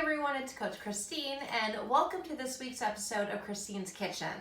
everyone, it's Coach Christine and welcome to this week's episode of Christine's Kitchen.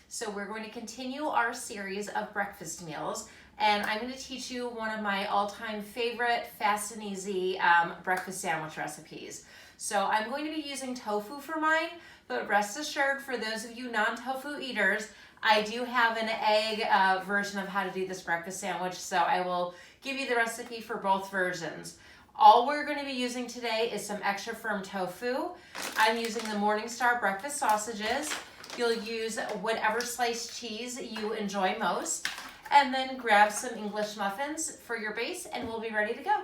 So we're going to continue our series of breakfast meals and I'm going to teach you one of my all-time favorite fast and easy breakfast sandwich recipes. So I'm going to be using tofu for mine, but rest assured for those of you non-tofu eaters, I do have an egg version of how to do this breakfast sandwich, so I will give you the recipe for both versions. All we're going to be using today is some extra firm tofu. I'm using the Morningstar breakfast sausages. You'll use whatever sliced cheese you enjoy most. And then grab some English muffins for your base and we'll be ready to go.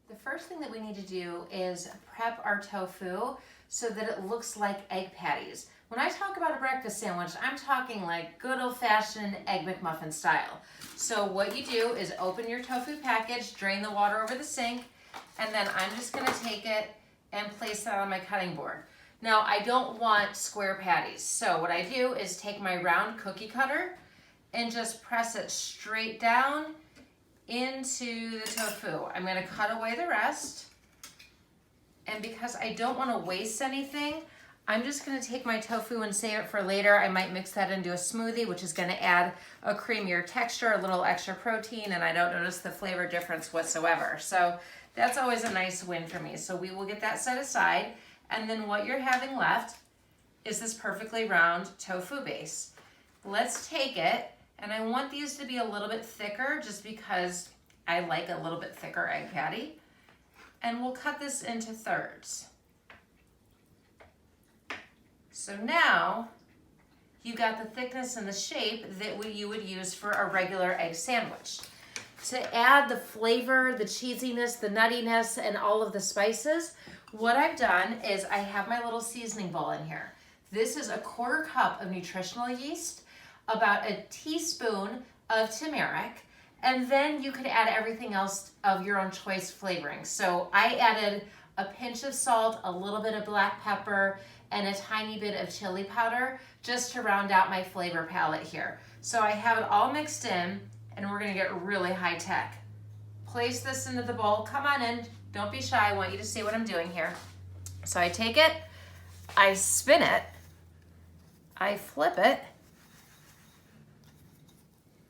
The first thing that we need to do is prep our tofu so that it looks like egg patties. When I talk about a breakfast sandwich, I'm talking like good old-fashioned Egg McMuffin style. So what you do is open your tofu package, drain the water over the sink, and then I'm just gonna take it and place that on my cutting board. Now, I don't want square patties, so what I do is take my round cookie cutter and just press it straight down into the tofu. I'm gonna cut away the rest, and because I don't wanna waste anything, I'm just gonna take my tofu and save it for later. I might mix that into a smoothie, which is gonna add a creamier texture, a little extra protein, and I don't notice the flavor difference whatsoever. So that's always a nice win for me. So we will get that set aside, and then what you're having left is this perfectly round tofu base. Let's take it, and I want these to be a little bit thicker just because I like a little bit thicker egg patty, and we'll cut this into thirds. So now you got the thickness and the shape that you would use for a regular egg sandwich. To add the flavor, the cheesiness, the nuttiness, and all of the spices, what I've done is I have my little seasoning bowl in here. This is a 1/4 cup of nutritional yeast, about a teaspoon of turmeric, and then you could add everything else of your own choice flavoring. So I added a pinch of salt, a little bit of black pepper, and a tiny bit of chili powder just to round out my flavor palette here. So I have it all mixed in and we're gonna get really high tech. Place this into the bowl, come on in, don't be shy, I want you to see what I'm doing here. So I take it, I spin it, I flip it,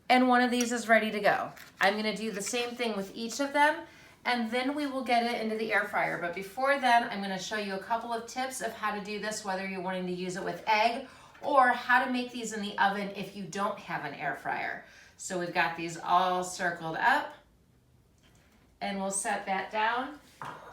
and one of these is ready to go. I'm gonna do the same thing with each of them, and then we will get it into the air fryer. But before then, I'm gonna show you a couple of tips of how to do this, whether you're wanting to use it with egg, or how to make these in the oven if you don't have an air fryer. So we've got these all circled up, and we'll set that down.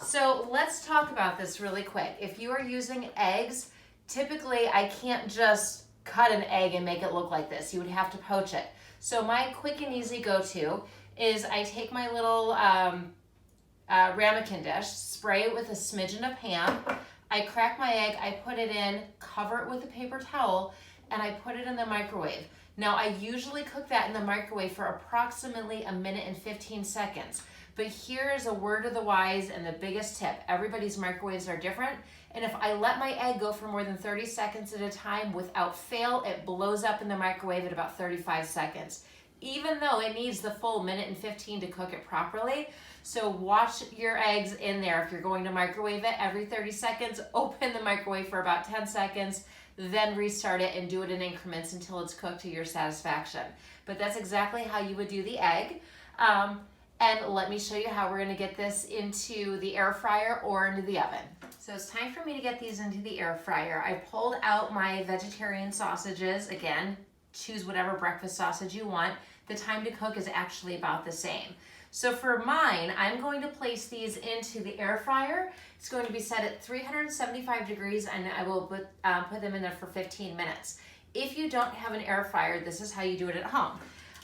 So let's talk about this really quick. If you are using eggs, typically I can't just cut an egg and make it look like this. You would have to poach it. So my quick and easy go-to is I take my little ramekin dish, spray it with a smidgen of ham, I crack my egg, I put it in, cover it with a paper towel, and I put it in the microwave. Now I usually cook that in the microwave for approximately 1 minute and 15 seconds. But here is a word of the wise and the biggest tip. Everybody's microwaves are different, and if I let my egg go for more than 30 seconds at a time, without fail, it blows up in the microwave at about 35 seconds. Even though it needs the full 1 minute and 15 to cook it properly. So watch your eggs in there. If you're going to microwave it every 30 seconds, open the microwave for about 10 seconds, then restart it and do it in increments until it's cooked to your satisfaction. But that's exactly how you would do the egg. And let me show you how we're gonna get this into the air fryer or into the oven. So it's time for me to get these into the air fryer. I pulled out my vegetarian sausages. Again, choose whatever breakfast sausage you want. The time to cook is actually about the same. So for mine, I'm going to place these into the air fryer. It's going to be set at 375 degrees and I will put them in there for 15 minutes. If you don't have an air fryer, this is how you do it at home.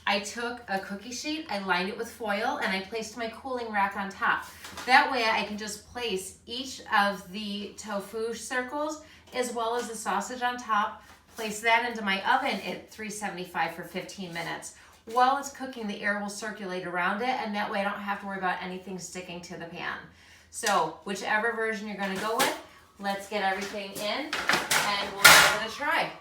I took a cookie sheet, I lined it with foil, and I placed my cooling rack on top. That way I can just place each of the tofu circles as well as the sausage on top, place that into my oven at 375 for 15 minutes. While it's cooking, the air will circulate around it, and that way I don't have to worry about anything sticking to the pan. So whichever version you're gonna go with, let's get everything in and we'll give it a try.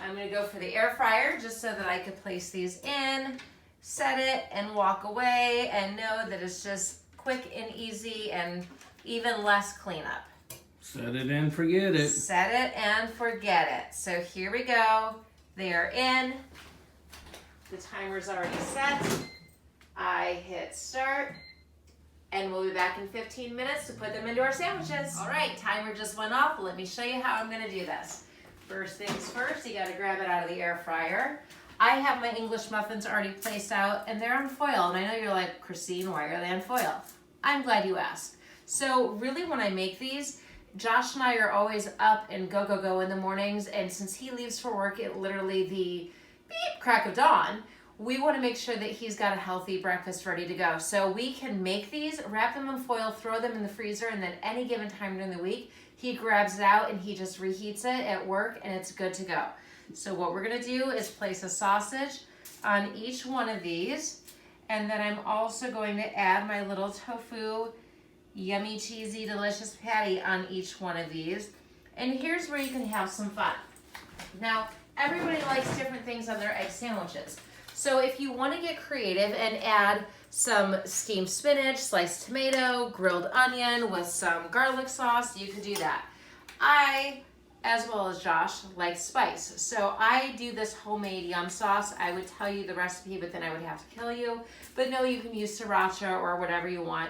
I'm gonna go for the air fryer just so that I could place these in, set it, and walk away and know that it's just quick and easy and even less cleanup. Set it and forget it. Set it and forget it. So here we go. They are in. The timer's already set. I hit start. And we'll be back in 15 minutes to put them into our sandwiches. All right, timer just went off. Let me show you how I'm gonna do this. First things first, you gotta grab it out of the air fryer. I have my English muffins already placed out and they're on foil. And I know you're like, Christine, why are they on foil? I'm glad you asked. So really when I make these, Josh and I are always up and go, go, go in the mornings. And since he leaves for work at literally the beep crack of dawn, we want to make sure that he's got a healthy breakfast ready to go. So we can make these, wrap them in foil, throw them in the freezer, and then any given time during the week, he grabs it out and he just reheats it at work and it's good to go. So what we're going to do is place a sausage on each one of these. And then I'm also going to add my little tofu, yummy, cheesy, delicious patty on each one of these. And here's where you can have some fun. Now, everybody likes different things on their egg sandwiches. So if you want to get creative and add some steamed spinach, sliced tomato, grilled onion with some garlic sauce, you could do that. I, as well as Josh, like spice. So I do this homemade yum sauce. I would tell you the recipe, but then I would have to kill you. But no, you can use sriracha or whatever you want.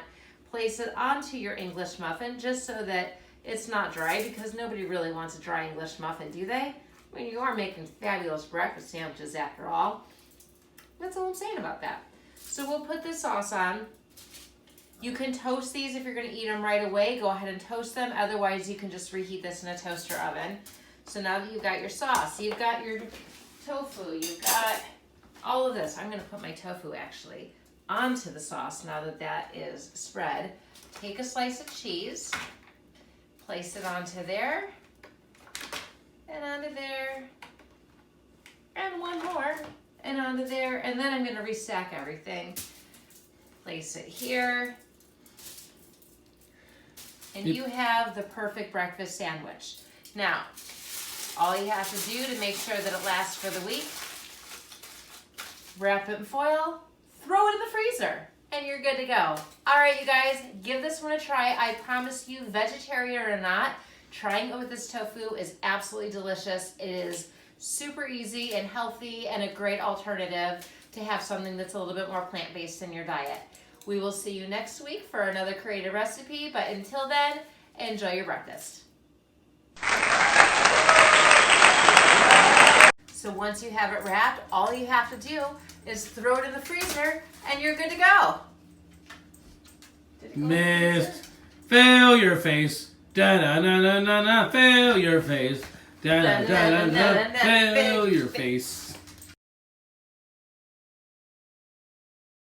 Place it onto your English muffin just so that it's not dry, because nobody really wants a dry English muffin, do they? I mean, you are making fabulous breakfast sandwiches after all. That's all I'm saying about that. So we'll put this sauce on. You can toast these if you're going to eat them right away. Go ahead and toast them. Otherwise, you can just reheat this in a toaster oven. So now that you've got your sauce, you've got your tofu, you've got all of this. I'm going to put my tofu actually onto the sauce now that that is spread. Take a slice of cheese, place it onto there, and onto there, and one more. And onto there, and then I'm going to restack everything. Place it here. And you have the perfect breakfast sandwich. Now, all you have to do to make sure that it lasts for the week, wrap it in foil, throw it in the freezer, and you're good to go. All right, you guys, give this one a try. I promise you, vegetarian or not, trying it with this tofu is absolutely delicious. It is super easy and healthy and a great alternative to have something that's a little bit more plant-based in your diet. We will see you next week for another creative recipe, but until then, enjoy your breakfast. So once you have it wrapped, all you have to do is throw it in the freezer and you're good to go. Missed. Fail your face. Da-da-na-na-na-na. Fail your face. Da-da-da-da-da. Fail your face.